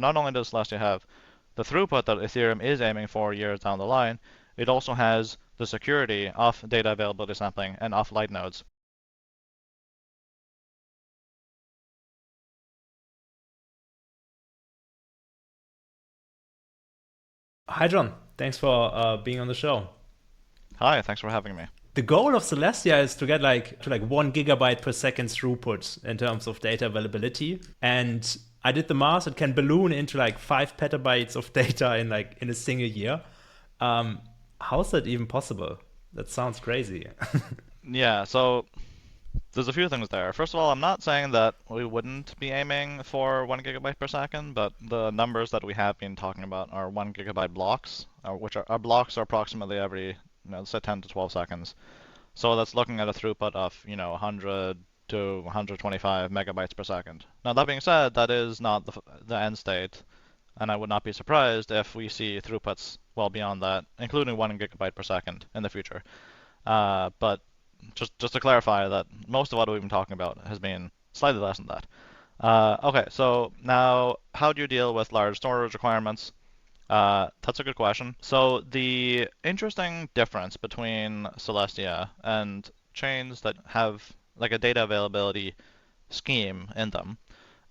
Not only does Celestia have the throughput that Ethereum is aiming for years down the line, it also has the security of data availability sampling and of light nodes. Hi, John. Thanks for being on the show. Hi, thanks for having me. The goal of Celestia is to get like 1 gigabyte per second throughput in terms of data availability. And I did the math; it can balloon into like 5 petabytes of data in a single year. How's that even possible? That sounds crazy. Yeah, so there's a few things there. First of all, I'm not saying that we wouldn't be aiming for 1 gigabyte per second, but the numbers that we have been talking about are 1 gigabyte blocks, which are our blocks are approximately every, say 10 to 12 seconds. So that's looking at a throughput of, 100 to 125 megabytes per second. Now, that being said, that is not the end state, and I would not be surprised if we see throughputs well beyond that, including 1 gigabyte per second in the future. But just to clarify that most of what we've been talking about has been slightly less than that. Okay, so now how do you deal with large storage requirements? That's a good question. So the interesting difference between Celestia and chains that have like a data availability scheme in them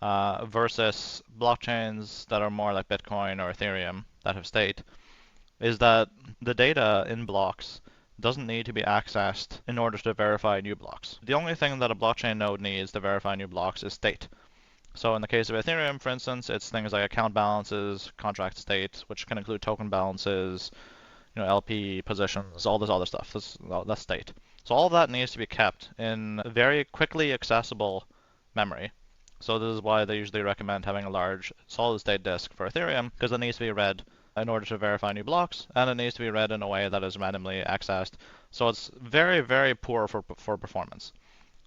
versus blockchains that are more like Bitcoin or Ethereum that have state is that the data in blocks doesn't need to be accessed in order to verify new blocks. The only thing that a blockchain node needs to verify new blocks is state. So in the case of Ethereum, for instance, it's things like account balances, contract state, which can include token balances, LP positions, all this other stuff. That's state. So all of that needs to be kept in very quickly accessible memory. So this is why they usually recommend having a large solid state disk for Ethereum, because it needs to be read in order to verify new blocks, and it needs to be read in a way that is randomly accessed. So it's very, very poor for performance.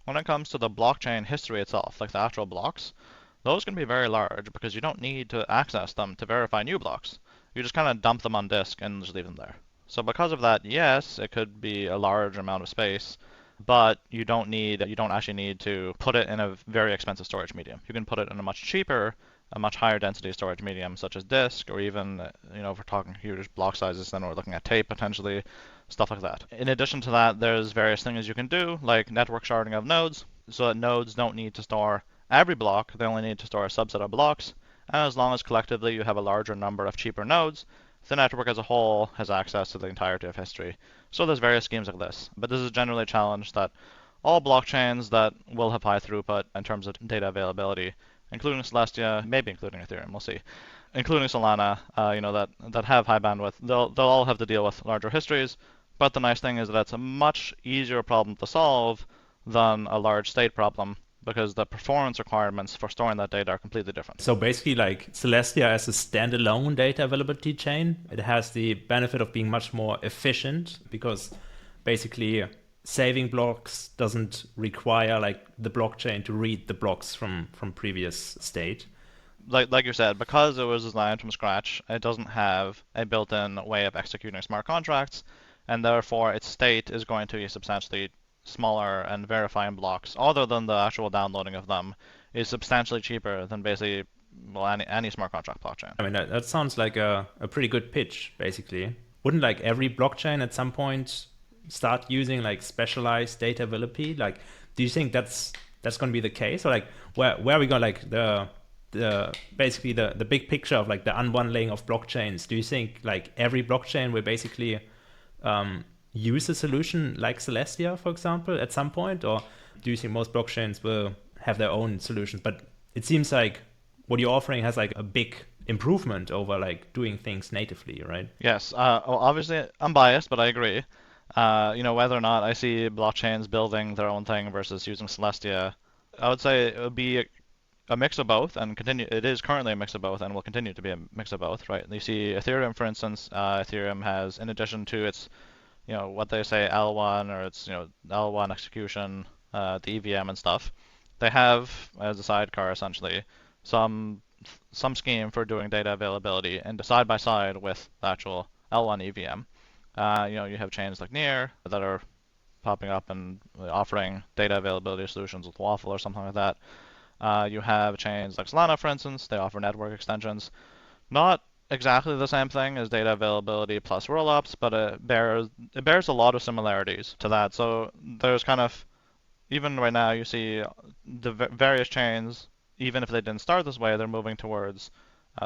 When it comes to the blockchain history itself, like the actual blocks, those can be very large because you don't need to access them to verify new blocks. You just kind of dump them on disk and just leave them there. So because of that, yes, it could be a large amount of space, but you don't actually need to put it in a very expensive storage medium. You can put it in a much cheaper, a much higher density storage medium such as disk, or even if we're talking huge block sizes, then we're looking at tape potentially, stuff like that. In addition to that, there's various things you can do, like network sharding of nodes, so that nodes don't need to store every block, they only need to store a subset of blocks, and as long as collectively you have a larger number of cheaper nodes, the network as a whole has access to the entirety of history. So there's various schemes like this, but this is generally a challenge that all blockchains that will have high throughput in terms of data availability, including Celestia, maybe including Ethereum, we'll see, including Solana, that have high bandwidth, they'll all have to deal with larger histories. But the nice thing is that it's a much easier problem to solve than a large state problem because the performance requirements for storing that data are completely different. So basically, like Celestia as a standalone data availability chain, it has the benefit of being much more efficient because basically saving blocks doesn't require like the blockchain to read the blocks from previous state. Like you said, because it was designed from scratch, it doesn't have a built-in way of executing smart contracts, and therefore its state is going to be substantially smaller, and verifying blocks, other than the actual downloading of them, is substantially cheaper than basically any smart contract blockchain. I mean, that sounds like a pretty good pitch, basically. Wouldn't like every blockchain at some point start using like specialized data availability? Like, do you think that's going to be the case, or like where are we going? Like the basically the big picture of like the unbundling of blockchains. Do you think like every blockchain will basically use a solution like Celestia, for example, at some point, or do you think most blockchains will have their own solutions? But it seems like what you're offering has like a big improvement over like doing things natively, right? Yes, well, obviously I'm biased, but I agree. Whether or not I see blockchains building their own thing versus using Celestia, I would say it would be a mix of both and continue. It is currently a mix of both and will continue to be a mix of both, right? You see Ethereum, for instance, Ethereum has, in addition to its, what they say L1 or its, L1 execution, the EVM and stuff, they have as a sidecar essentially some some scheme for doing data availability and side by side with the actual L1 EVM. You have chains like Near that are popping up and offering data availability solutions with Waffle or something like that. You have chains like Solana, for instance. They offer network extensions. Not exactly the same thing as data availability plus rollups, but it bears a lot of similarities to that. So there's kind of, even right now, you see the various chains, even if they didn't start this way, they're moving towards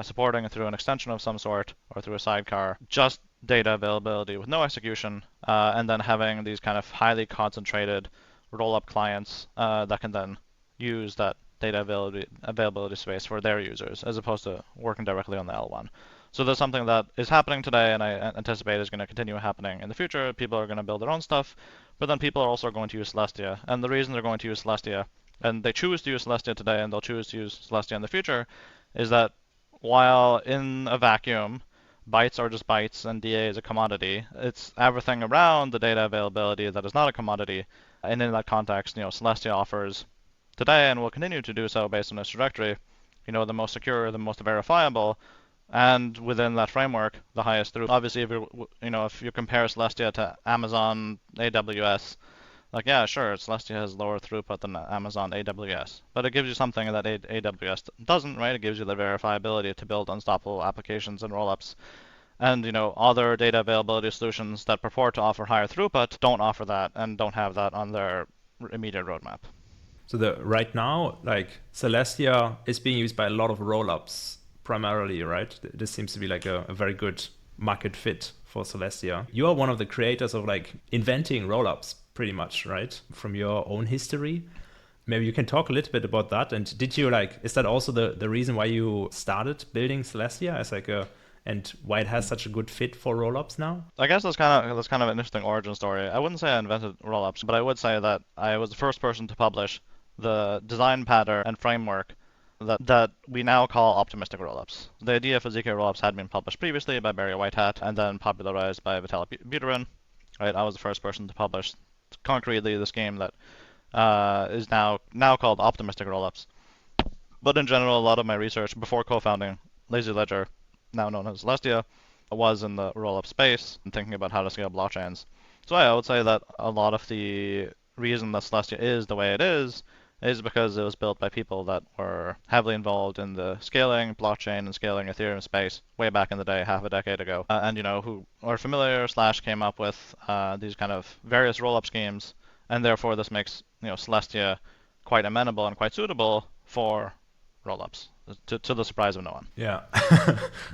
supporting it through an extension of some sort or through a sidecar, just data availability with no execution, and then having these kind of highly concentrated roll-up clients that can then use that data availability space for their users, as opposed to working directly on the L1. So there's something that is happening today, and I anticipate is going to continue happening in the future. People are going to build their own stuff, but then people are also going to use Celestia. And the reason they're going to use Celestia, and they choose to use Celestia today, and they'll choose to use Celestia in the future, is that while in a vacuum, bytes are just bytes and DA is a commodity, it's everything around the data availability that is not a commodity. And in that context, Celestia offers today and will continue to do so based on its trajectory, the most secure, the most verifiable, and within that framework, the highest throughput. Obviously, if you compare Celestia to Amazon AWS, like, yeah, sure, Celestia has lower throughput than Amazon AWS, but it gives you something that AWS doesn't, right? It gives you the verifiability to build unstoppable applications and rollups. And other data availability solutions that purport to offer higher throughput don't offer that and don't have that on their immediate roadmap. So right now, like Celestia is being used by a lot of rollups primarily, right? This seems to be like a very good market fit for Celestia. You are one of the creators of like inventing rollups pretty much, right? From your own history. Maybe you can talk a little bit about that. And did you is that also the reason why you started building Celestia as and why it has such a good fit for rollups now? I guess that's kind of an interesting origin story. I wouldn't say I invented rollups, but I would say that I was the first person to publish the design pattern and framework that we now call optimistic rollups. The idea for ZK rollups had been published previously by Barry Whitehat and then popularized by Vitalik Buterin. Right, I was the first person to publish concretely the scheme that is now called optimistic rollups. But in general, a lot of my research before co-founding Lazy Ledger, now known as Celestia, was in the rollup space and thinking about how to scale blockchains. So yeah, I would say that a lot of the reason that Celestia is the way it is because it was built by people that were heavily involved in the scaling blockchain and scaling Ethereum space way back in the day, half a decade ago, and who are familiar / came up with these kind of various rollup schemes, and therefore this makes Celestia quite amenable and quite suitable for rollups, to the surprise of no one. Yeah.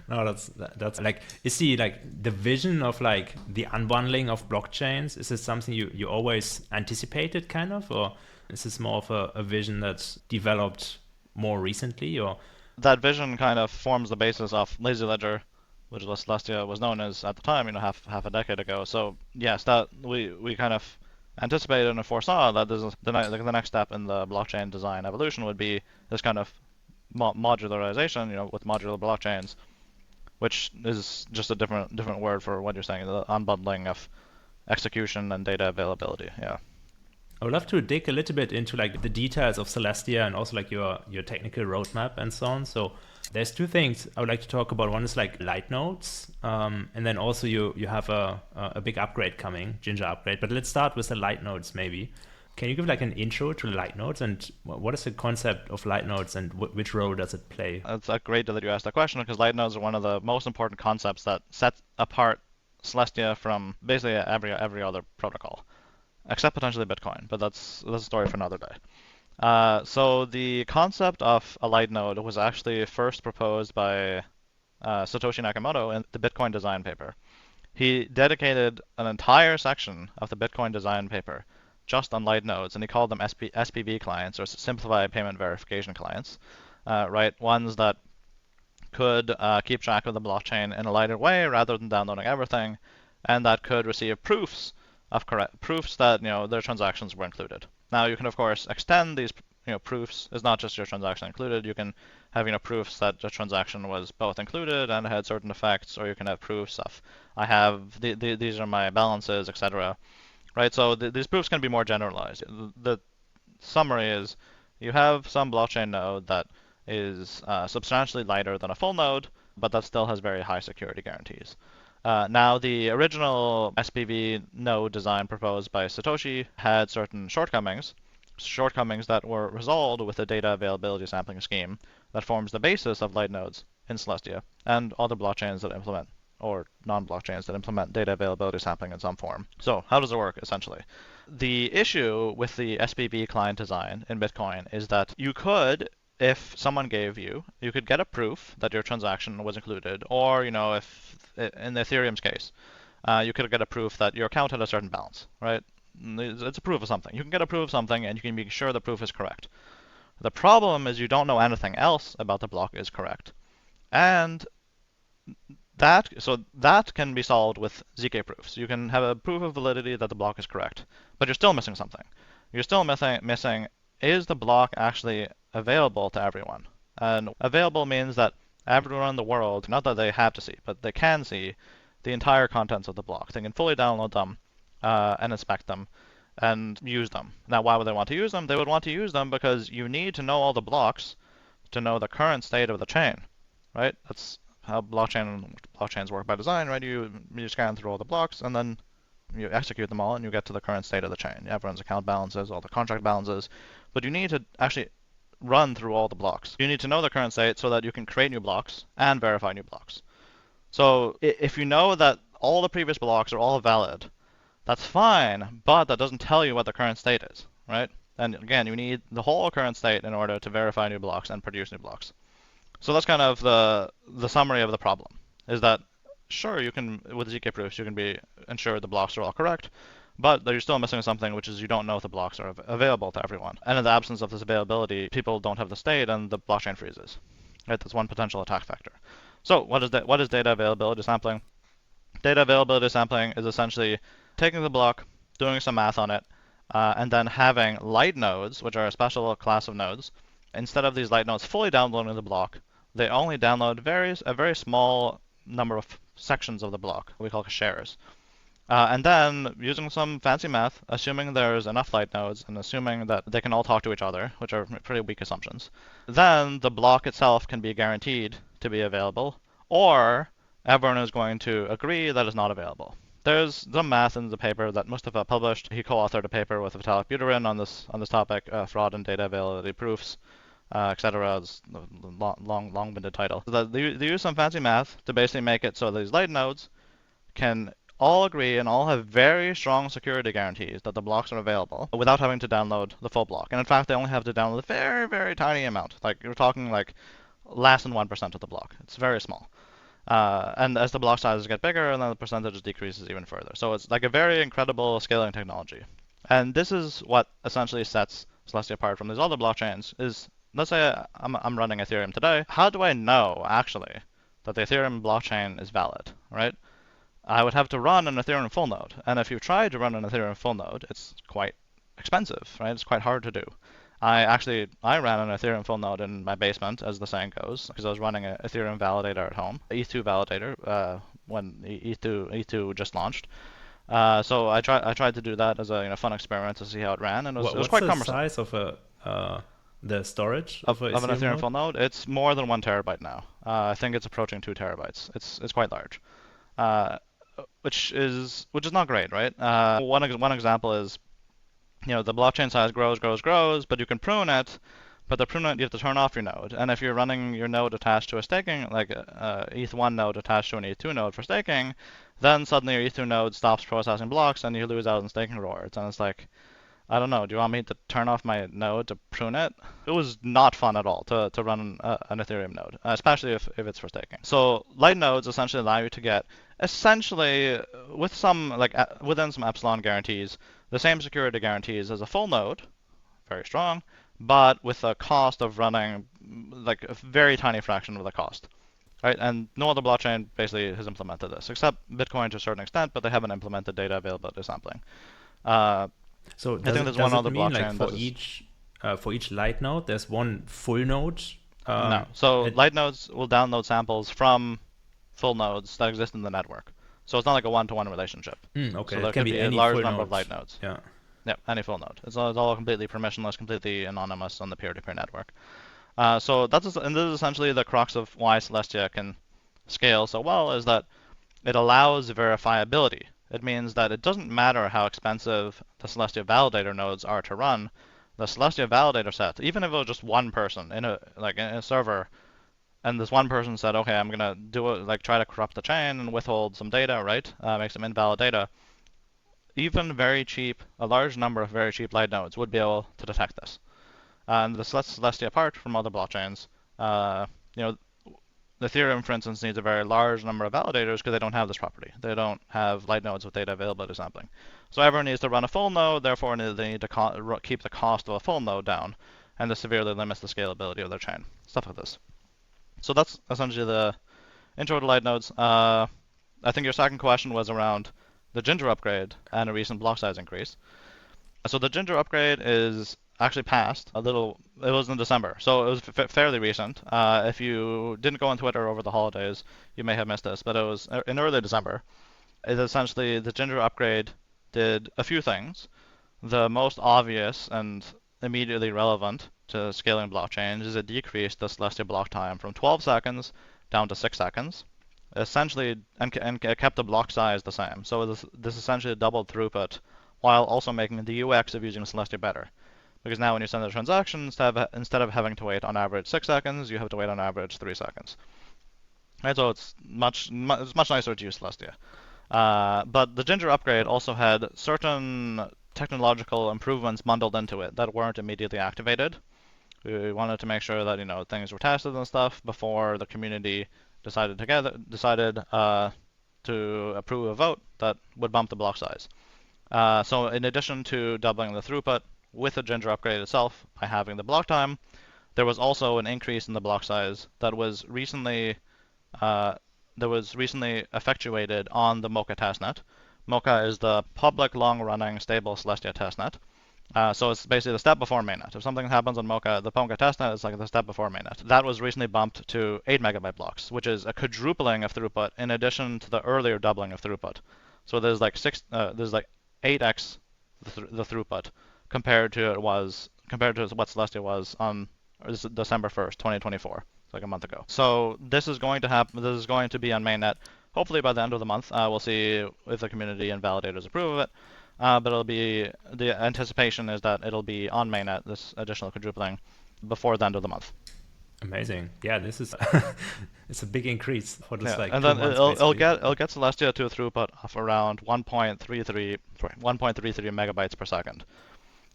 No, that's like, is the vision of like the unbundling of blockchains, is this something you always anticipated kind of, or is this more of a vision that's developed more recently, or? That vision kind of forms the basis of Lazy Ledger, which Celestia was known as at the time, half a decade ago. So yes, that we kind of anticipated and foresaw that the next step in the blockchain design evolution would be this kind of modularization, with modular blockchains, which is just a different word for what you're saying, the unbundling of execution and data availability. Yeah. I would love to dig a little bit into like the details of Celestia and also like your technical roadmap and so on. So there's two things I would like to talk about. One is like light nodes, and then also you have a big upgrade coming, Ginger upgrade. But let's start with the light nodes maybe. Can you give like an intro to light nodes and what is the concept of light nodes and which role does it play? It's great that you asked that question because light nodes are one of the most important concepts that sets apart Celestia from basically every other protocol, except potentially Bitcoin. But that's a story for another day. So the concept of a light node was actually first proposed by Satoshi Nakamoto in the Bitcoin design paper. He dedicated an entire section of the Bitcoin design paper just on light nodes, and he called them SPV clients, or simplified payment verification clients, right? Ones that could keep track of the blockchain in a lighter way rather than downloading everything, and that could receive proofs that their transactions were included. Now you can of course extend these proofs. It's not just your transaction included. You can have proofs that the transaction was both included and had certain effects, or you can have proofs of I have these are my balances, etc. Right, so these proofs can be more generalized. The summary is you have some blockchain node that is substantially lighter than a full node, but that still has very high security guarantees. Now, the original SPV node design proposed by Satoshi had certain shortcomings. shortcomings that were resolved with the data availability sampling scheme that forms the basis of light nodes in Celestia and other blockchains that implement or non-blockchains that implement data availability sampling in some form. So how does it work, essentially? The issue with the SPV client design in Bitcoin is that you could, if someone gave you, you could get a proof that your transaction was included, or, if in Ethereum's case, you could get a proof that your account had a certain balance, right? It's a proof of something. You can get a proof of something, and you can be sure the proof is correct. The problem is you don't know anything else about the block is correct. And that can be solved with ZK proofs. You can have a proof of validity that the block is correct, but you're still missing something. You're still missing is the block actually available to everyone? And available means that everyone in the world, not that they have to see, but they can see the entire contents of the block. They can fully download them and inspect them and use them. Now, why would they want to use them? They would want to use them because you need to know all the blocks to know the current state of the chain, right? That's how blockchains work by design, right? You scan through all the blocks and then you execute them all and you get to the current state of the chain. Everyone's account balances, all the contract balances, but you need to actually run through all the blocks. You need to know the current state so that you can create new blocks and verify new blocks. So if you know that all the previous blocks are all valid, that's fine, but that doesn't tell you what the current state is, right? And again, you need the whole current state in order to verify new blocks and produce new blocks. So that's kind of the summary of the problem, is that sure, you can, with ZK proofs, you can be ensured the blocks are all correct, but you're still missing something, which is you don't know if the blocks are available to everyone. And in the absence of this availability, people don't have the state and the blockchain freezes. Right? That's one potential attack factor. So what is data availability sampling? Data availability sampling is essentially taking the block, doing some math on it, and then having light nodes, which are a special class of nodes. Instead of these light nodes fully downloading the block, they only download a very small number of sections of the block, we call shares. And then, using some fancy math, assuming there's enough light nodes and assuming that they can all talk to each other, which are pretty weak assumptions, then the block itself can be guaranteed to be available, or everyone is going to agree that it's not available. There's some math in the paper that Mustafa published. He co-authored a paper with Vitalik Buterin on this topic, fraud and data availability proofs, etc. It's a long-winded title. So they use some fancy math to basically make it so these light nodes can all agree and all have very strong security guarantees that the blocks are available without having to download the full block. And in fact, they only have to download a very, very tiny amount. Like, you're talking like less than 1% of the block. It's very small. And as the block sizes get bigger, then the percentage decreases even further. So it's like a very incredible scaling technology. And this is what essentially sets Celestia apart from these other blockchains is, let's say I'm running Ethereum today. How do I know, actually, that the Ethereum blockchain is valid, right? I would have to run an Ethereum full node. And if you try to run an Ethereum full node, it's quite expensive, right? It's quite hard to do. I ran an Ethereum full node in my basement, as the saying goes, because I was running an Ethereum validator at home, ETH2 validator, when ETH2 just launched. So I tried to do that as a fun experiment to see how it ran, and it was quite cumbersome. What's the size of the storage of an an Ethereum node? full node? It's more than 1 terabyte now. I think it's approaching 2 terabytes. It's quite large. Which is not great, right? One example is, the blockchain size grows, but you can prune it. But to prune it, you have to turn off your node. And if you're running your node attached to a staking, like a ETH1 node attached to an ETH2 node for staking, then suddenly your ETH2 node stops processing blocks and you lose out on staking rewards. And it's like, I don't know, do you want me to turn off my node to prune it? It was not fun at all to run an Ethereum node, especially if it's for staking. So light nodes essentially allow you to get, essentially, with within some epsilon guarantees, the same security guarantees as a full node, very strong, but with a cost of running like a very tiny fraction of the cost. Right? And no other blockchain basically has implemented this, except Bitcoin to a certain extent, but they haven't implemented data availability sampling. So I think there's one other mean blockchain for each light node, there's one full node? No. So light nodes will download samples from full nodes that exist in the network. So it's not like a one-to-one relationship. Okay, So there it can could be be a any large full number node. of light nodes. Yeah. Yeah, any full node. It's all completely permissionless, completely anonymous on the peer-to-peer network. So and this is essentially the crux of why Celestia can scale so well, is that it allows verifiability. It means that it doesn't matter how expensive the Celestia validator nodes are to run. the Celestia validator set, even if it was just one person in a server, and this one person said, okay, I'm gonna do it, like try to corrupt the chain and withhold some data, right? Make some invalid data. Even very cheap, a large number of very cheap light nodes would be able to detect this. And this sets Celestia apart from other blockchains. Uh, you know, Ethereum, for instance, needs a very large number of validators because they don't have this property. They don't have light nodes with data availability sampling. So everyone needs to run a full node, therefore they need to keep the cost of a full node down, and this severely limits the scalability of their chain. Stuff like this. So that's essentially the intro to light nodes. I think your second question was around the Ginger upgrade and a recent block size increase. So the Ginger upgrade is actually passed a little. It was in December, so it was fairly recent. If you didn't go on Twitter over the holidays, you may have missed this, but it was in early December. It essentially the Ginger upgrade did a few things. The most obvious and immediately relevant to scaling blockchains is it decreased the Celestia block time from 12 seconds down to 6 seconds. Essentially, and kept the block size the same. So this essentially doubled throughput while also making the UX of using Celestia better. Because now when you send a transaction, instead of having to wait on average 6 seconds, you have to wait on average 3 seconds. Right, so it's much nicer to use Celestia. But the Ginger upgrade also had certain technological improvements bundled into it that weren't immediately activated. We wanted to make sure that things were tested and stuff before the community decided to approve a vote that would bump the block size. So in addition to doubling the throughput with the Ginger upgrade itself by having the block time, there was also an increase in the block size that was recently effectuated on the Mocha testnet. Mocha is the public long-running stable Celestia testnet. So it's basically the step before mainnet. If something happens on Mocha, the Mocha testnet is like the step before mainnet. That was recently bumped to 8 megabyte blocks, which is a quadrupling of throughput in addition to the earlier doubling of throughput. So there's like 8x the throughput compared to what Celestia was on December 1st, 2024, like a month ago. So this is going to happen. This is going to be on mainnet. Hopefully by the end of the month, we'll see if the community and validators approve of it. But the anticipation is that it'll be on mainnet, this additional quadrupling, before the end of the month. Amazing. Yeah, this is it's a big increase for just like and 2 then months it'll basically. get Celestia to a throughput of around 1.33 megabytes per second,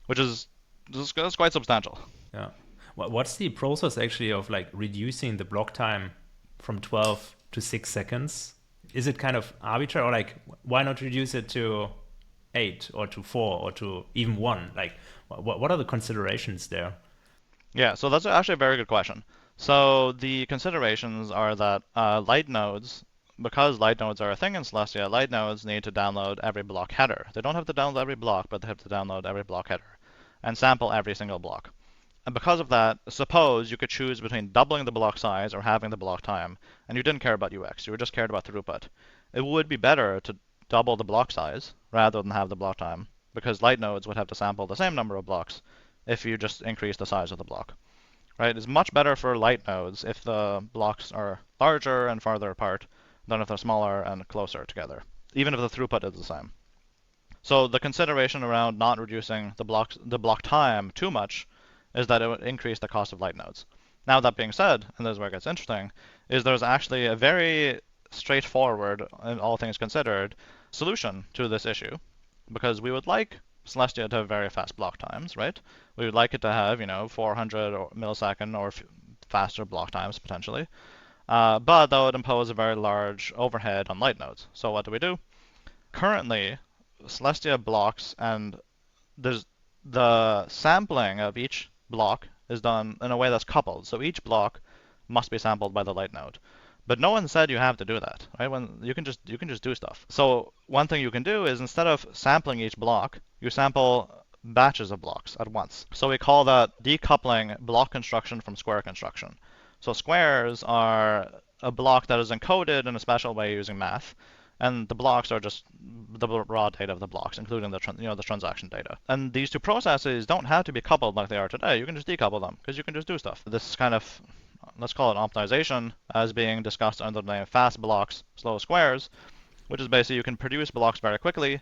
which is that's quite substantial. Yeah. What's the process actually of like reducing the block time from 12 to 6 seconds? Is it kind of arbitrary, or like why not reduce it to 8 or to 4 or to even 1? Like what are the considerations there? Yeah, so that's actually a very good question. So the considerations are that because light nodes are a thing in Celestia, light nodes need to download every block header. They don't have to download every block, but they have to download every block header and sample every single block. And because of that, suppose you could choose between doubling the block size or having the block time, and you didn't care about UX, you were just cared about throughput. It would be better to double the block size rather than have the block time, because light nodes would have to sample the same number of blocks if you just increase the size of the block. Right? It's much better for light nodes if the blocks are larger and farther apart than if they're smaller and closer together, even if the throughput is the same. So the consideration around not reducing the block time too much is that it would increase the cost of light nodes. Now that being said, and this is where it gets interesting, is there's actually a very straightforward, and all things considered, solution to this issue, because we would like Celestia to have very fast block times, right? We would like it to have 400 millisecond or faster block times potentially, but that would impose a very large overhead on light nodes. So what do? Currently, Celestia blocks, and there's the sampling of each block is done in a way that's coupled. So each block must be sampled by the light node. But no one said you have to do that, right? When you can just do stuff. So one thing you can do is instead of sampling each block, you sample batches of blocks at once. So we call that decoupling block construction from square construction. So squares are a block that is encoded in a special way using math, and the blocks are just the raw data of the blocks, including the transaction data. And these two processes don't have to be coupled like they are today. You can just decouple them because you can just do stuff. This kind of, let's call it optimization, as being discussed under the name fast blocks, slow squares, which is basically you can produce blocks very quickly,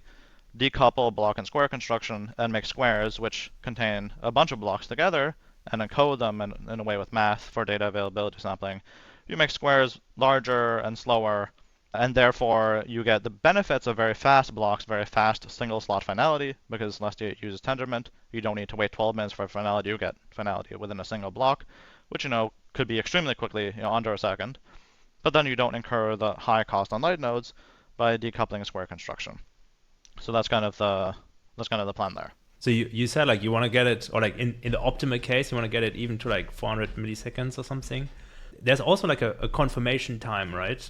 decouple block and square construction and make squares which contain a bunch of blocks together and encode them in a way with math for data availability sampling, you make squares larger and slower, and therefore you get the benefits of very fast blocks, very fast single slot finality, because Celestia uses Tendermint. You don't need to wait 12 minutes for finality, you get finality within a single block, which could be extremely quickly, under a second. But then you don't incur the high cost on light nodes by decoupling square construction. So that's kind of the plan there. So you said like you want to get it, or like in the optimal case, you want to get it even to like 400 milliseconds or something. There's also like a confirmation time, right?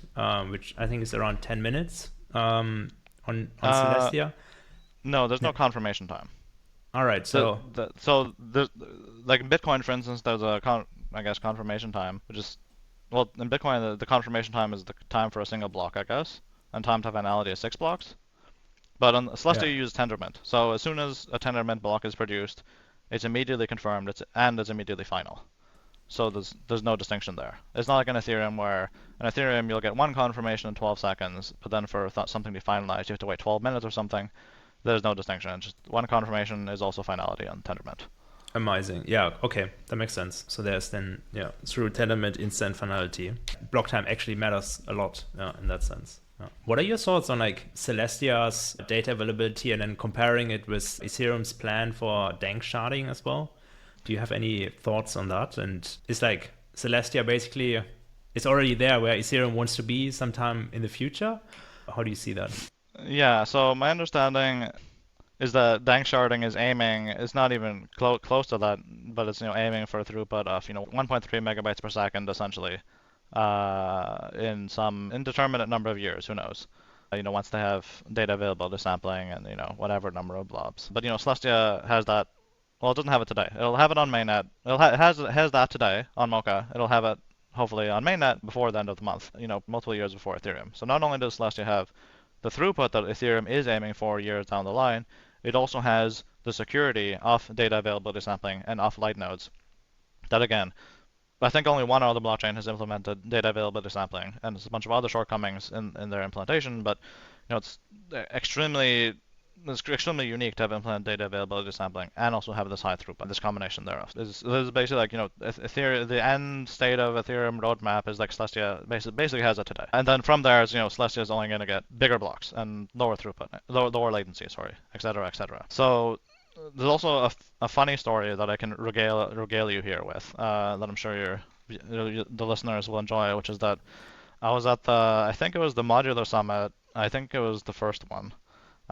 Which I think is around 10 minutes on Celestia. No, there's no confirmation time. All right, so there's, like in Bitcoin, for instance, there's a confirmation time, which is, well, in Bitcoin the confirmation time is the time for a single block, I guess, and time to finality is 6 blocks. But on Celestia you use Tendermint, so as soon as a Tendermint block is produced, it's immediately confirmed, it's immediately final. So there's no distinction there. It's not like in Ethereum where in Ethereum you'll get one confirmation in 12 seconds, but then for something to be finalized you have to wait 12 minutes or something. There's no distinction. It's just one confirmation is also finality on Tendermint. Amazing. Yeah, okay, that makes sense. So there's then, through Tendermint instant finality. Block time actually matters a lot in that sense. Yeah. What are your thoughts on like Celestia's data availability and then comparing it with Ethereum's plan for dank sharding as well? Do you have any thoughts on that? And it's like Celestia basically is already there where Ethereum wants to be sometime in the future? How do you see that? Yeah, so my understanding is that dank sharding is not even close to that, but it's aiming for a throughput of 1.3 megabytes per second essentially, in some indeterminate number of years. Who knows? Once they have data available to sampling and whatever number of blobs. But Celestia has that. Well, it doesn't have it today. It'll have it on mainnet. It has that today on Mocha. It'll have it hopefully on mainnet before the end of the month. Multiple years before Ethereum. So not only does Celestia have the throughput that Ethereum is aiming for years down the line, it also has the security of data availability sampling and off light nodes. That again, I think only one other blockchain has implemented data availability sampling, and there's a bunch of other shortcomings in their implementation. But it's extremely unique to have implemented data availability sampling and also have this high throughput. This combination thereof. This is basically like Ethereum, the end state of Ethereum roadmap is like Celestia basically has it today. And then from there, Celestia is only going to get bigger blocks and lower throughput, lower latency, sorry, etc., etc. So there's also a funny story that I can regale you here with, that I'm sure the listeners will enjoy, which is that I was at I think it was the Modular Summit. I think it was the first one.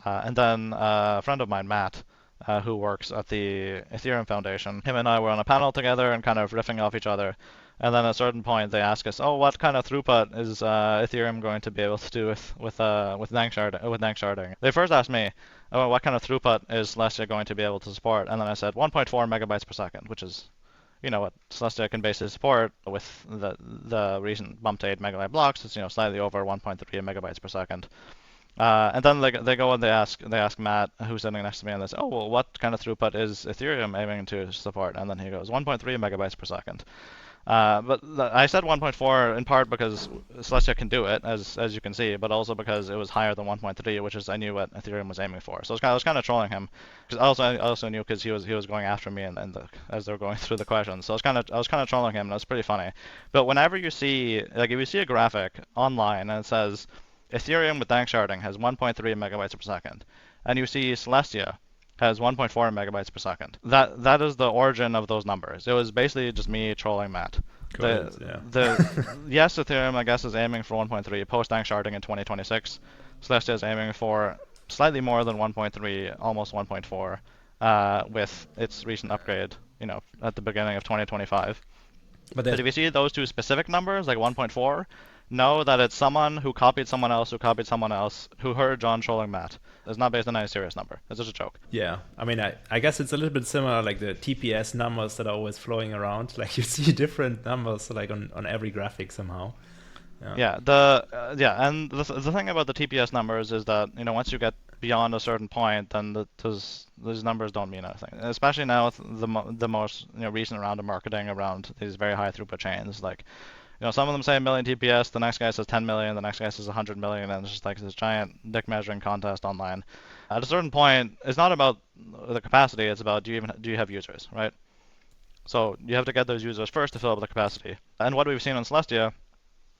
And then a friend of mine, Matt, who works at the Ethereum Foundation, him and I were on a panel together and kind of riffing off each other. And then at a certain point, they ask us, "Oh, what kind of throughput is Ethereum going to be able to do with dank sharding?" They first asked me, "Oh, what kind of throughput is Celestia going to be able to support?" And then I said 1.4 megabytes per second, which is what Celestia can basically support with the recent bump to 8 megabyte blocks. It's slightly over 1.3 megabytes per second. And then they go and they ask Matt, who's sitting next to me, and they say, "Oh, well, what kind of throughput is Ethereum aiming to support?" And then he goes, 1.3 megabytes per second. But I said 1.4 in part because Celestia can do it, as you can see, but also because it was higher than 1.3, which is I knew what Ethereum was aiming for. So I was kind of trolling him, because I also knew because he was going after me as they were going through the questions. So I was kind of trolling him, and it was pretty funny. But whenever you see if you see a graphic online and it says Ethereum with dank sharding has 1.3 megabytes per second, and you see Celestia has 1.4 megabytes per second. That is the origin of those numbers. It was basically just me trolling Matt. Yes, Ethereum I guess is aiming for 1.3 post dank sharding in 2026. Celestia is aiming for slightly more than 1.3, almost 1.4, with its recent upgrade, at the beginning of 2025. But if you see those two specific numbers, like 1.4, know that it's someone who copied someone else who copied someone else who heard John trolling Matt. It's not based on any serious number. It's just a joke. Yeah, I mean, I guess it's a little bit similar, like the TPS numbers that are always flowing around. Like you see different numbers, like on every graphic somehow. Yeah. And the thing about the TPS numbers is that once you get beyond a certain point, then those numbers don't mean anything. Especially now with the most recent round of marketing around these very high throughput chains, like some of them say a million TPS, the next guy says 10 million, the next guy says 100 million, and it's just like this giant dick measuring contest online. At a certain point, it's not about the capacity, it's about do you have users, right? So you have to get those users first to fill up the capacity. And what we've seen on Celestia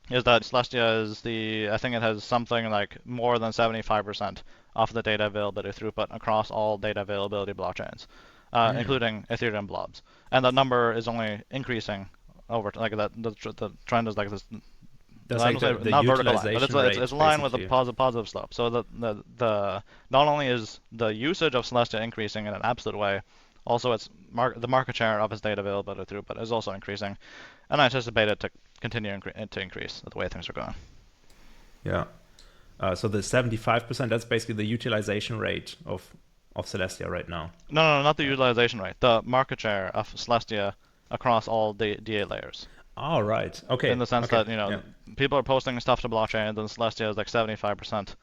is that Celestia I think it has something like more than 75% of the data availability throughput across all data availability blockchains, including Ethereum blobs. And that number is only increasing over, like that, the trend is like this. That's I like don't say the not vertical line, but utilization it's rate, a line with a basically. positive slope. So the not only is the usage of Celestia increasing in an absolute way, also the market share of its data availability throughput is also increasing, and I anticipate it to continue to increase the way things are going. Yeah. So the 75%, that's basically the utilization rate of Celestia right now. No, not the Right. utilization rate. The market share of Celestia across all the DA layers. Oh, right. In Okay. the sense Okay. that Yeah. people are posting stuff to blockchain, and then Celestia is like 75%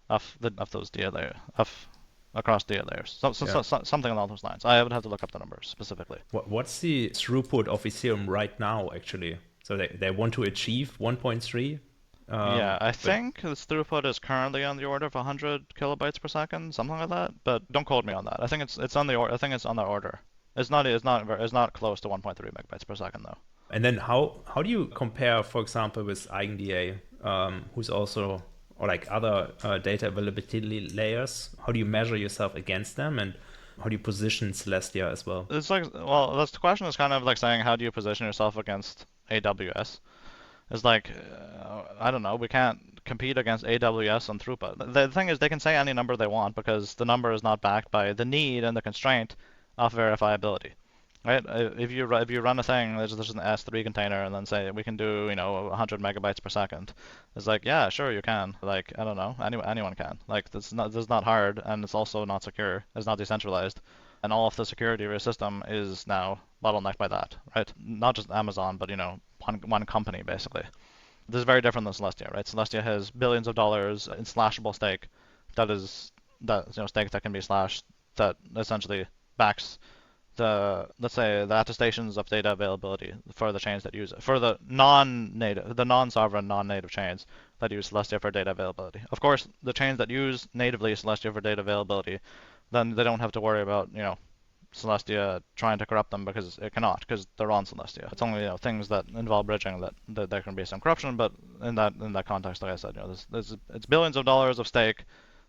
of those DA layers of across DA layers. Yeah. Something along those lines. I would have to look up the numbers specifically. What's the throughput of Ethereum right now, actually? So they want to achieve 1.3, Yeah, I but think this throughput is currently on the order of 100 kilobytes per second, something like that. But don't quote me on that. I think it's on the I think it's on that order. It's not close to 1.3 megabytes per second though. and then how do you compare, for example, with EigenDA, who's also or like other data availability layers? How do you measure yourself against them, and how do you position Celestia as well? It's like, well, the question is kind of like saying how do you position yourself against AWS? It's like, I don't know, we can't compete against AWS on throughput. The thing is, they can say any number they want because the number is not backed by the need and the constraint of verifiability. Right? If you run a thing, there's an S3 container, and then say we can do 100 megabytes per second. It's like, yeah, sure you can. Like, I don't know, anyone can. Like, that's not hard, and it's also not secure. It's not decentralized, and all of the security of your system is now bottlenecked by that, right? Not just Amazon, but one company basically. This is very different than Celestia, right? Celestia has billions of dollars in slashable stake, stake that can be slashed, that essentially backs let's say the attestations of data availability for the chains that use it, for the non-sovereign, non-native chains that use Celestia for data availability. Of course, the chains that use natively Celestia for data availability, then they don't have to worry about Celestia trying to corrupt them because it cannot, because they're on Celestia. It's only things that involve bridging that there can be some corruption, but in that context, like I said, it's billions of dollars of stake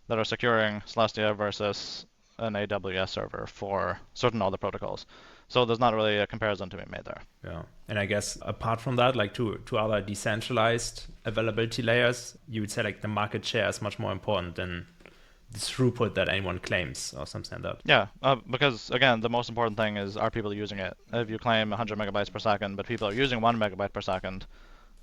that are securing Celestia versus an AWS server for certain other protocols. So there's not really a comparison to be made there. Yeah. And I guess apart from that, like two other decentralized availability layers, you would say like the market share is much more important than the throughput that anyone claims or something like that. Yeah, because again, the most important thing is, are people using it? If you claim 100 megabytes per second, but people are using 1 megabyte per second,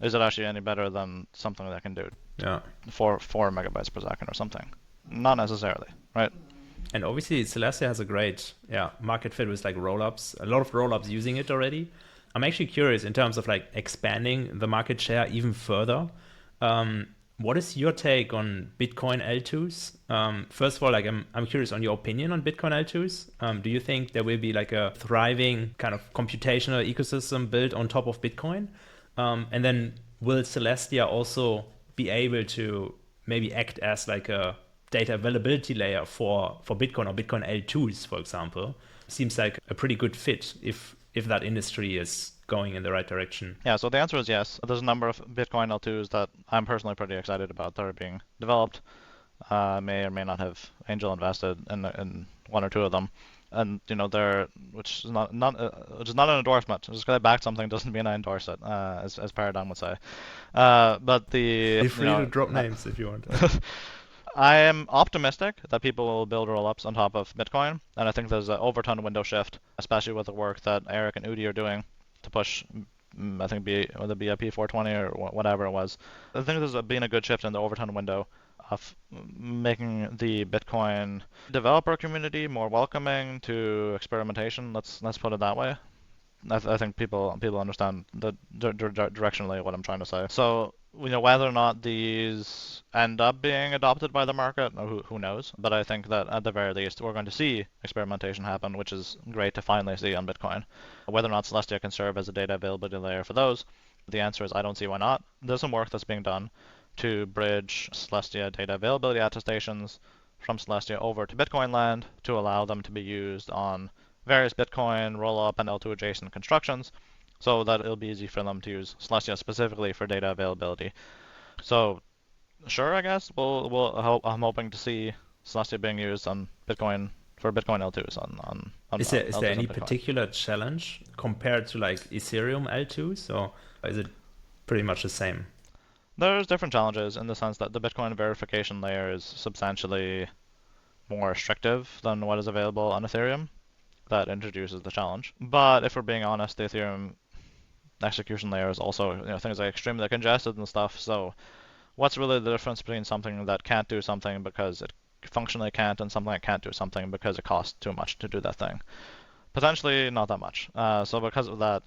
is it actually any better than something that can do Yeah. 4 megabytes per second or something? Not necessarily, right? And obviously Celestia has a great market fit with like rollups. A lot of rollups using it already. I'm actually curious in terms of like expanding the market share even further. What is your take on Bitcoin L2s? First of all, like I'm curious on your opinion on Bitcoin L2s. Do you think there will be like a thriving kind of computational ecosystem built on top of Bitcoin? And then will Celestia also be able to maybe act as like a data availability layer for Bitcoin or Bitcoin L2s, for example? Seems like a pretty good fit if that industry is going in the right direction. Yeah, so the answer is yes. There's a number of Bitcoin L2s that I'm personally pretty excited about that are being developed. May or may not have angel invested in one or two of them, and they're which is not an endorsement. Just because I backed something doesn't mean I endorse it, as Paradigm would say. But Feel free to drop names if you want. I am optimistic that people will build rollups on top of Bitcoin, and I think there's an overton window shift, especially with the work that Eric and Udi are doing to push, I think, the BIP 420 or whatever it was. I think there's been a good shift in the overton window of making the Bitcoin developer community more welcoming to experimentation. Let's put it that way. I think people understand directionally what I'm trying to say. So whether or not these end up being adopted by the market, who knows? But I think that at the very least we're going to see experimentation happen, which is great to finally see on Bitcoin. Whether or not Celestia can serve as a data availability layer for those, The answer is I don't see why not. There's some work that's being done to bridge Celestia data availability attestations from Celestia over to Bitcoin land to allow them to be used on various Bitcoin rollup and L2 adjacent constructions so that it'll be easy for them to use Celestia specifically for data availability. So sure, I guess I'm hoping to see Celestia being used on Bitcoin for Bitcoin L2s on Is there L2s on any Bitcoin. particular challenge compared to like Ethereum L2s, or is it pretty much the same? There's different challenges in the sense that the Bitcoin verification layer is substantially more restrictive than what is available on Ethereum. That introduces the challenge. But if we're being honest, the Ethereum execution layer is also, things like extremely congested and stuff. So what's really the difference between something that can't do something because it functionally can't and something that can't do something because it costs too much to do that thing? Potentially not that much. So because of that,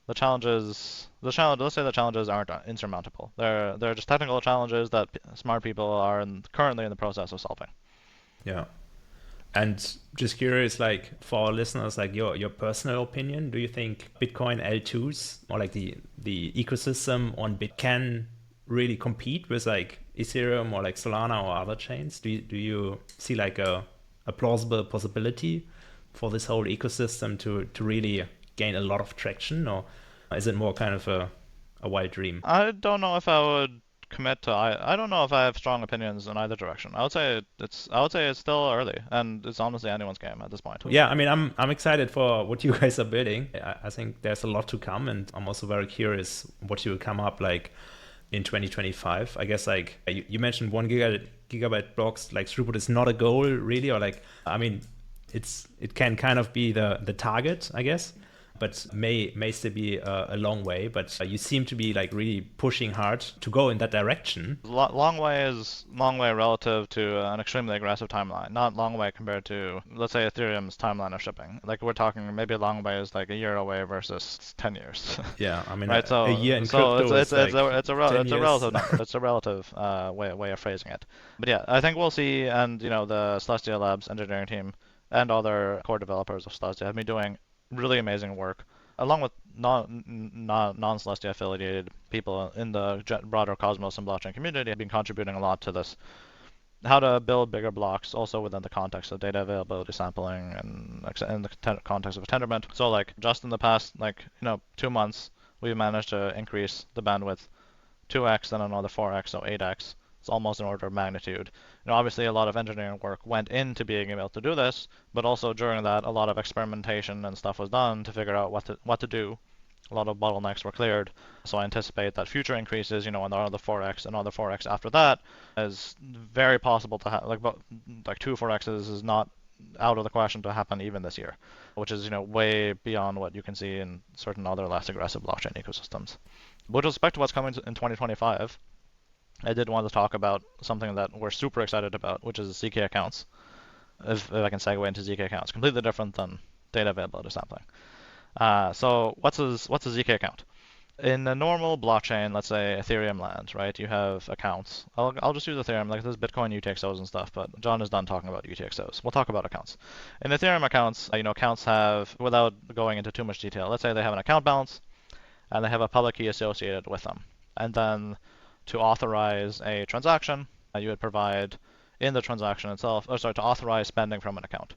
let's say the challenges aren't insurmountable. They're just technical challenges that smart people are currently in the process of solving. Yeah. And just curious, like for our listeners, like your personal opinion, do you think Bitcoin L2s or like the ecosystem on Bit can really compete with like Ethereum or like Solana or other chains? Do you see like a plausible possibility for this whole ecosystem to really gain a lot of traction, or is it more kind of a wild dream? I don't know if I would commit to. I don't know if I have strong opinions in either direction. I would say it's still early, and it's honestly anyone's game at this point. Yeah, I mean, I'm excited for what you guys are building. I think there's a lot to come, and I'm also very curious what you will come up like in 2025. I guess like you mentioned gigabyte blocks, like throughput is not a goal really, or like I mean, it can kind of be the target, I guess, but may still be a long way. But you seem to be like really pushing hard to go in that direction. Long way is long way relative to an extremely aggressive timeline. Not long way compared to, let's say, Ethereum's timeline of shipping. Like we're talking maybe a long way is like a year away versus 10 years. Yeah, I mean, Right, a year in so crypto is like 10 it's a years. relative number. It's a relative way of phrasing it. But yeah, I think we'll see, and the Celestia Labs engineering team and other core developers of Celestia have been doing really amazing work, along with non-Celestia affiliated people in the broader Cosmos and blockchain community have been contributing a lot to this. How to build bigger blocks, also within the context of data availability sampling and in the context of Tendermint. So like just in the past 2 months, we've managed to increase the bandwidth 2x, then another 4x, so 8x. It's almost an order of magnitude. Obviously, a lot of engineering work went into being able to do this, but also during that, a lot of experimentation and stuff was done to figure out what to do. A lot of bottlenecks were cleared, so I anticipate that future increases, another 4x, another 4x after that, is very possible to have. Like two 4x's is not out of the question to happen even this year, which is way beyond what you can see in certain other less aggressive blockchain ecosystems. With respect to what's coming in 2025, I did want to talk about something that we're super excited about, which is ZK accounts. If I can segue into ZK accounts, completely different than data availability sampling. So what's a ZK account? In a normal blockchain, let's say Ethereum land, right? You have accounts. I'll just use Ethereum, like there's Bitcoin UTXOs and stuff, but John is done talking about UTXOs. We'll talk about accounts. In Ethereum accounts, accounts have, without going into too much detail, let's say they have an account balance and they have a public key associated with them. And then to authorize a transaction, you would provide in the transaction itself, to authorize spending from an account.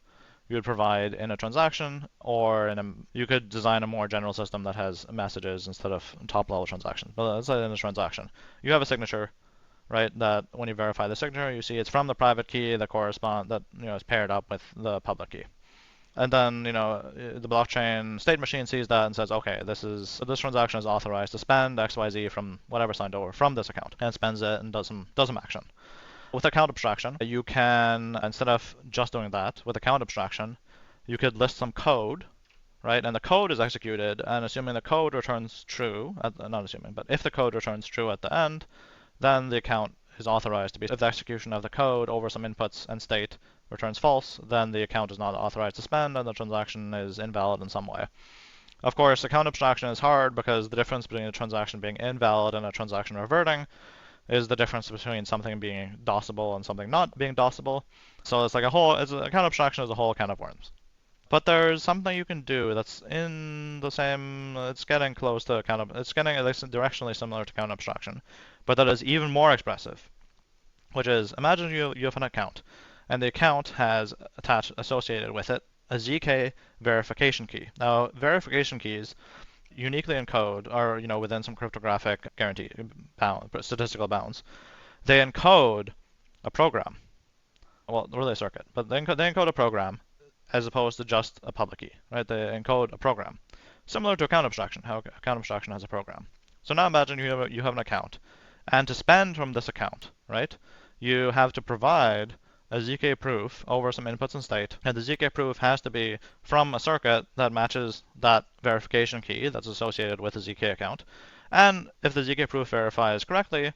You would provide in a transaction, or you could design a more general system that has messages instead of top-level transactions. But let's say in a transaction, you have a signature, right? That when you verify the signature, you see it's from the private key that is paired up with the public key. And then, the blockchain state machine sees that and says, okay, this transaction is authorized to spend XYZ from whatever signed over from this account, and spends it and does some action. With account abstraction, you can, instead of just doing that, with account abstraction, you could list some code, right? And the code is executed, and assuming the code returns true, not assuming, but if the code returns true at the end, then the account is authorized to be. If the execution of the code over some inputs and state returns false, then the account is not authorized to spend and the transaction is invalid in some way. Of course, account abstraction is hard because the difference between a transaction being invalid and a transaction reverting is the difference between something being DOSable and something not being DOSable. So it's like account abstraction is a whole can of worms. But there's something you can do that's in the same. It's getting close to It's getting at least directionally similar to count abstraction, but that is even more expressive. Which is, imagine you have an account, and the account has attached associated with it a zk verification key. Now, verification keys uniquely encode, or within some cryptographic guarantee statistical bounds, they encode a program. Well, really a circuit, but they encode a program as opposed to just a public key, right? They encode a program, similar to account abstraction, how account abstraction has a program. So now imagine you have an account, and to spend from this account, right, you have to provide a zk proof over some inputs and state, and the zk proof has to be from a circuit that matches that verification key that's associated with the zk account. And if the zk proof verifies correctly,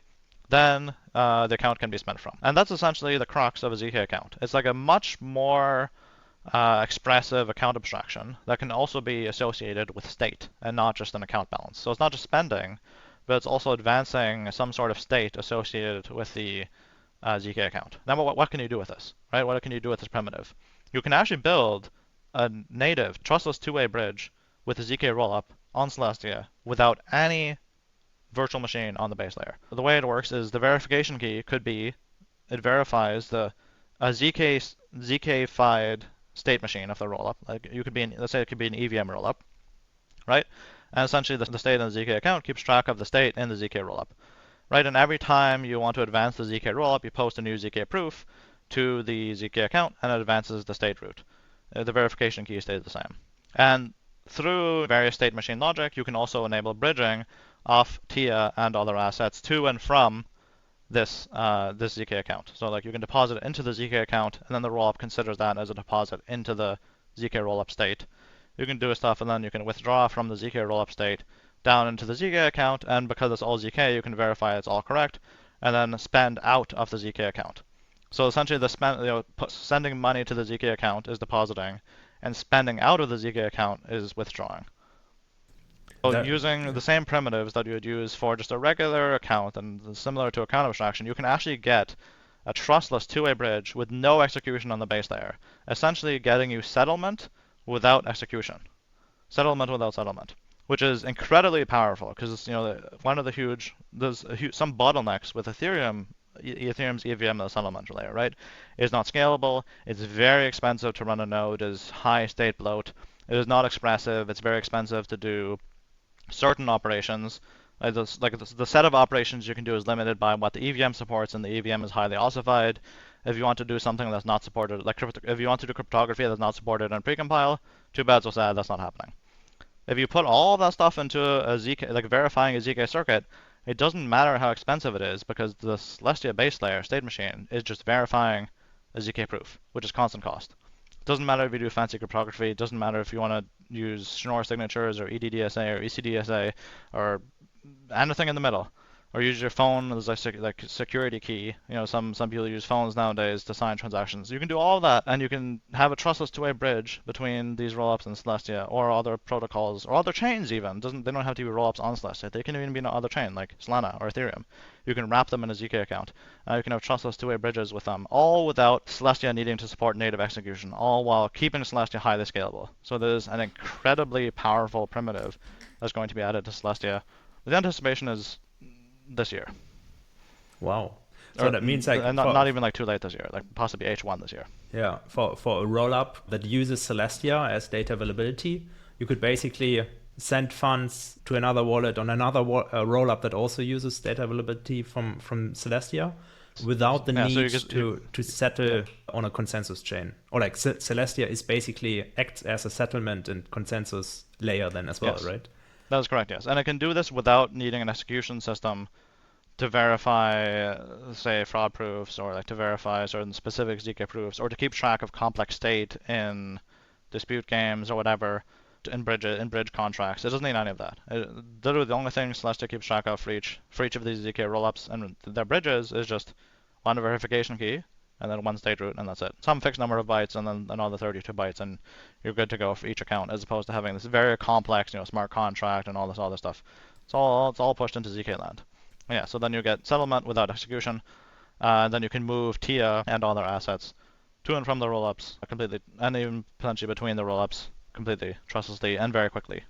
then the account can be spent from. And that's essentially the crux of a zk account. It's like a much more expressive account abstraction that can also be associated with state and not just an account balance. So it's not just spending, but it's also advancing some sort of state associated with the zk account. Now, what can you do with this, right? What can you do with this primitive? You can actually build a native trustless two-way bridge with a zk rollup on Celestia without any virtual machine on the base layer. The way it works is the verification key could be it verifies a zk-fied state machine of the rollup. Like you could be let's say it could be an EVM rollup, right? And essentially the state in the zk account keeps track of the state in the zk rollup, right? And every time you want to advance the zk rollup, you post a new zk proof to the zk account, and it advances the state root. The verification key stays the same. And through various state machine logic, you can also enable bridging of TIA and other assets to and from this zk account. So like you can deposit it into the zk account, and then the rollup considers that as a deposit into the zk rollup state. You can do stuff, and then you can withdraw from the zk rollup state down into the zk account, and because it's all zk, you can verify it's all correct, and then spend out of the zk account. So essentially, sending money to the zk account is depositing, and spending out of the zk account is withdrawing. So using the same primitives that you would use for just a regular account and similar to account abstraction, you can actually get a trustless two-way bridge with no execution on the base layer, essentially getting you settlement without execution. Settlement without settlement, which is incredibly powerful because one of the some bottlenecks with Ethereum. Ethereum's EVM, the settlement layer, right, is not scalable. It's very expensive to run a node. It is high state bloat. It is not expressive. It's very expensive to do certain operations. The set of operations you can do is limited by what the EVM supports, and the EVM is highly ossified. If you want to do something that's not supported, if you want to do cryptography that's not supported in precompile, too bad, so sad, that's not happening. If you put all of that stuff into a ZK, like verifying a ZK circuit, it doesn't matter how expensive it is because the Celestia base layer state machine is just verifying a ZK proof, which is constant cost. It doesn't matter if you do fancy cryptography. It doesn't matter if you want to use Schnorr signatures or EDDSA or ECDSA or anything in the middle, or use your phone as like security key. Some people use phones nowadays to sign transactions. You can do all of that, and you can have a trustless two-way bridge between these rollups and Celestia, or other protocols, or other chains even. They don't have to be rollups on Celestia. They can even be on other chain like Solana or Ethereum. You can wrap them in a ZK account. You can have trustless two-way bridges with them, all without Celestia needing to support native execution, all while keeping Celestia highly scalable. So there's an incredibly powerful primitive that's going to be added to Celestia. The anticipation is this year. Wow. So that means like not even like too late this year, like possibly H1 this year. Yeah, for a rollup that uses Celestia as data availability, you could basically send funds to another wallet on another rollup that also uses data availability from Celestia without the need to settle on a consensus chain. Or like Celestia is basically acts as a settlement and consensus layer then as well, right? That is correct, yes. And it can do this without needing an execution system to verify, say, fraud proofs, or like to verify certain specific ZK proofs, or to keep track of complex state in dispute games or whatever, in bridge contracts. It doesn't need any of that. Literally, the only thing Celestia keeps track of for each of these ZK rollups and their bridges is just one verification key, and then one state root, and that's it. Some fixed number of bytes, and then another 32 bytes, and you're good to go for each account, as opposed to having this very complex, smart contract and all this other stuff. It's all pushed into ZK land. Yeah, so then you get settlement without execution, and then you can move TIA and other assets to and from the rollups completely, and even potentially between the rollups completely trustlessly and very quickly.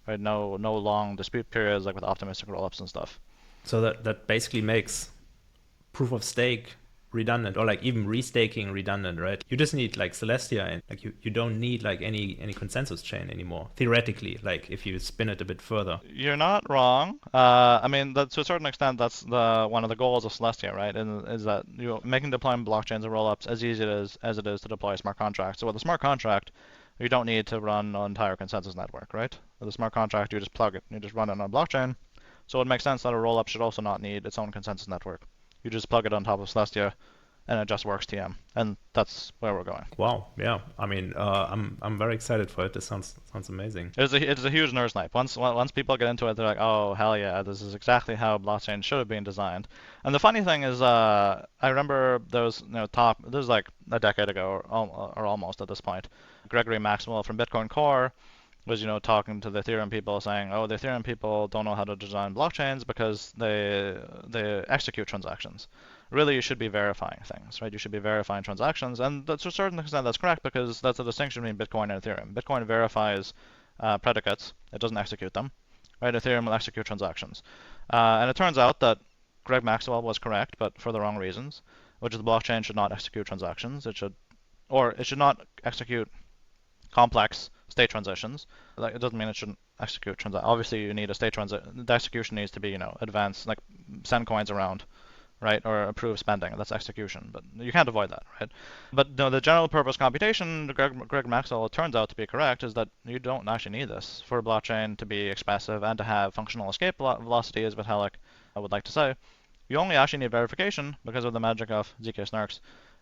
Right? No long dispute periods like with optimistic rollups and stuff. So that basically makes proof of stake redundant, or like even restaking redundant, right? You just need like Celestia, and like you don't need like any consensus chain anymore. Theoretically, like if you spin it a bit further. You're not wrong. I mean, to a certain extent, that's one of the goals of Celestia, right? And is that making deploying blockchains and rollups as easy as it is to deploy a smart contract. So with a smart contract, you don't need to run an entire consensus network, right? With a smart contract, you just plug it, you just run it on a blockchain. So it makes sense that a rollup should also not need its own consensus network. You just plug it on top of Celestia, and it just works TM, and that's where we're going. Wow, yeah. I mean, I'm very excited for it. This sounds amazing. It's a huge nerd snipe. Once people get into it, they're like, oh hell yeah, this is exactly how blockchain should have been designed. And the funny thing is, I remember there was this was like a decade ago or almost at this point. Gregory Maxwell from Bitcoin Core was talking to the Ethereum people saying, oh, the Ethereum people don't know how to design blockchains because they execute transactions. Really, you should be verifying things, right? You should be verifying transactions, and to a certain extent that's correct because that's the distinction between Bitcoin and Ethereum. Bitcoin verifies predicates; it doesn't execute them, right? Ethereum will execute transactions, and it turns out that Greg Maxwell was correct, but for the wrong reasons, which is the blockchain should not execute transactions. It should not execute complex state transitions. Like, it doesn't mean it shouldn't execute transactions. Obviously, you need a state transit. The execution needs to be, advanced, like send coins around, right, or approve spending. That's execution, but you can't avoid that, right? But the general purpose computation, Greg Maxwell, turns out to be correct, is that you don't actually need this for a blockchain to be expressive and to have functional escape velocity, as Vitalik would like to say. You only actually need verification because of the magic of ZK snarks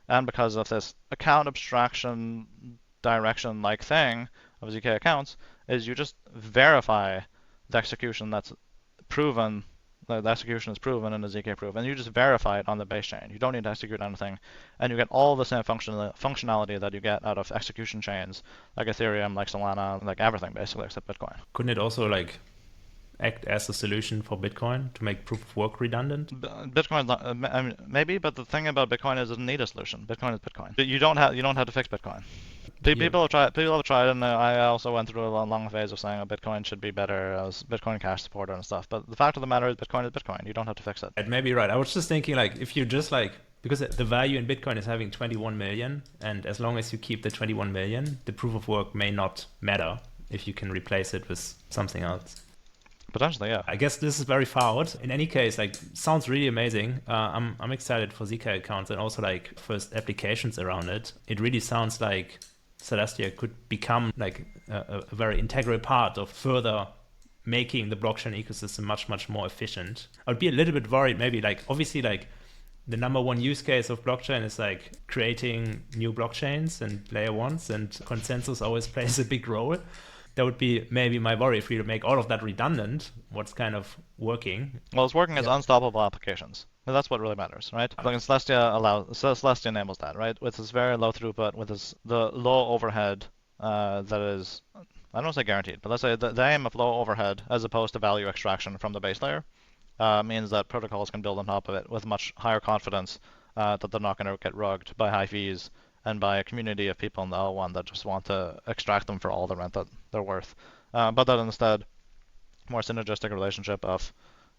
and because of this account abstraction direction-like thing of ZK accounts, is you just verify the execution that's proven, the execution is proven in a ZK proof, and you just verify it on the base chain. You don't need to execute anything, and you get all the same functionality that you get out of execution chains, like Ethereum, like Solana, like everything basically except Bitcoin. Couldn't it also like act as a solution for Bitcoin to make proof of work redundant? Bitcoin, I mean, maybe, but the thing about Bitcoin is it doesn't need a solution. Bitcoin is Bitcoin. You don't have to fix Bitcoin. People have tried, and I also went through a long phase of saying Bitcoin should be better as Bitcoin Cash supporter and stuff. But the fact of the matter is Bitcoin. You don't have to fix it. It may be right. I was just thinking, like, if you just like, because the value in Bitcoin is having 21 million, and as long as you keep the 21 million, the proof of work may not matter if you can replace it with something else. Potentially, yeah. I guess this is very far out. In any case, like, sounds really amazing. I'm excited for ZK accounts and also like first applications around it. It really sounds like Celestia could become like a very integral part of further making the blockchain ecosystem much more efficient. I'd be a little bit worried, maybe, like, obviously, like, the number one use case of blockchain is like creating new blockchains and layer ones, and consensus always plays a big role. That would be maybe my worry. If you make all of that redundant, what's kind of working? Well, it's working as unstoppable applications. And that's what really matters, right? Like Celestia enables that, right? With this very low throughput, with the low overhead that is, I don't want to say guaranteed, but let's say the aim of low overhead as opposed to value extraction from the base layer means that protocols can build on top of it with much higher confidence that they're not going to get rugged by high fees and by a community of people in the L1 that just want to extract them for all the rent that they're worth. But that instead, more synergistic relationship of,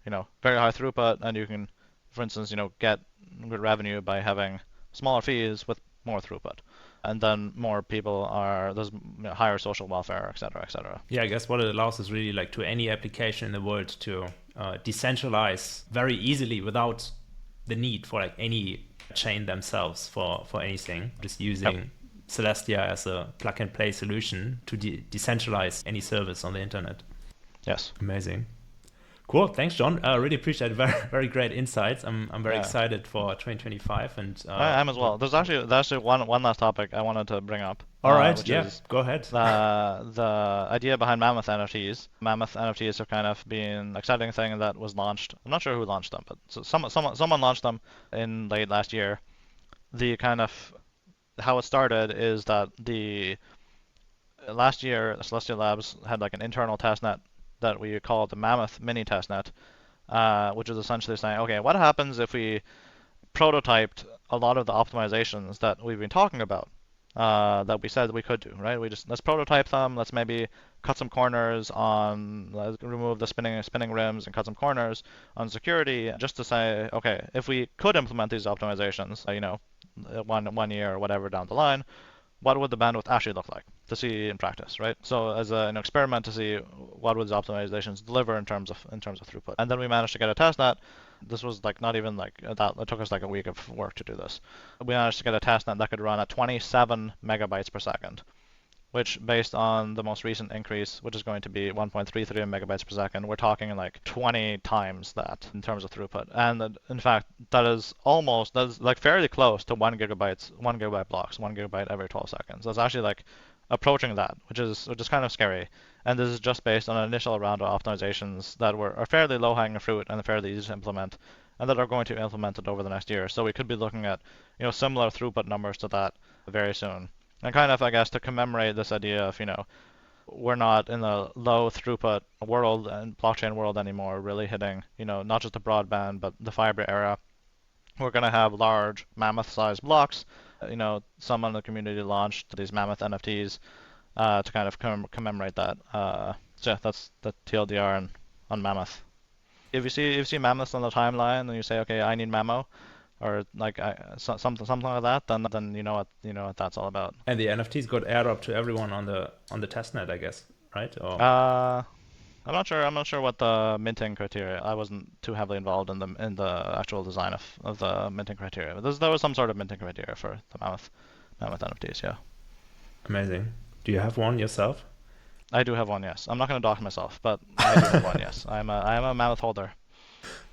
very high throughput, and you can, for instance, get good revenue by having smaller fees with more throughput. And then more people there's higher social welfare, et cetera, et cetera. Yeah, I guess what it allows is really like to any application in the world to decentralize very easily without the need for like any chain themselves for anything. Just using Celestia as a plug and play solution to decentralize any service on the internet. Yes. Amazing. Cool. Thanks, John. I really appreciate it. Very great insights. I'm very excited for 2025, and I am as well. There's actually one last topic I wanted to bring up. All right. Go ahead. The idea behind Mammoth NFTs. Mammoth NFTs have kind of been an exciting thing that was launched. I'm not sure who launched them, but someone launched them in late last year. The kind of how it started is that last year Celestia Labs had like an internal testnet that we call the Mammoth Mini Testnet, which is essentially saying, okay, what happens if we prototyped a lot of the optimizations that we've been talking about, that we said we could do, right? Let's prototype them. Let's maybe cut some corners on, let's remove the spinning rims and cut some corners on security, just to say, okay, if we could implement these optimizations, 1 year or whatever down the line, what would the bandwidth actually look like to see in practice, right? So as an experiment to see what would the optimizations deliver in terms of throughput. And then we managed to get a testnet. This was like not even like that. It took us like a week of work to do this. We managed to get a testnet that could run at 27 megabytes per second, which based on the most recent increase, which is going to be 1.33 megabytes per second, we're talking like 20 times that in terms of throughput. And in fact, that is like fairly close to 1 gigabyte blocks, 1 gigabyte every 12 seconds. That's actually like approaching that, which is kind of scary. And this is just based on an initial round of optimizations that are fairly low-hanging fruit and fairly easy to implement, and that are going to be implemented over the next year. So we could be looking at similar throughput numbers to that very soon. And kind of, I guess, to commemorate this idea of, we're not in the low throughput world and blockchain world anymore, really hitting, not just the broadband, but the fiber era. We're going to have large mammoth-sized blocks. Some in the community launched these mammoth NFTs to kind of commemorate that. So yeah, that's the TLDR on mammoth. If you see mammoths on the timeline and you say, okay, I need Mamo, or like something like that, then you know what that's all about. And the NFTs got airdrop to everyone on the testnet, I guess, right? Or I'm not sure what the minting criteria. I wasn't too heavily involved in the actual design of the minting criteria. But there was some sort of minting criteria for the mammoth NFTs. Yeah. Amazing. Do you have one yourself? I do have one. Yes. I'm not going to dox myself, but I do have one. Yes. I am a mammoth holder.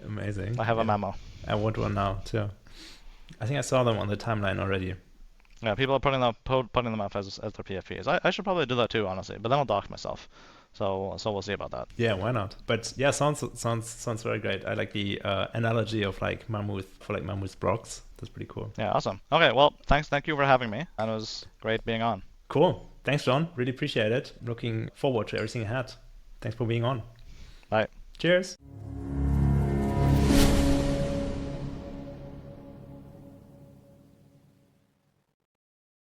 Amazing. I have a Mamo. I want one now too. I think I saw them on the timeline already. Yeah, people are putting them up as their PFPs. I should probably do that too, honestly, but then I'll dox myself. So we'll see about that. Yeah, why not? But yeah, sounds very great. I like the analogy of like mammoth for like mammoth blocks. That's pretty cool. Yeah, awesome. Okay, well, thank you for having me, and it was great being on. Cool. Thanks, John. Really appreciate it. Looking forward to everything ahead. Thanks for being on. Bye. Cheers.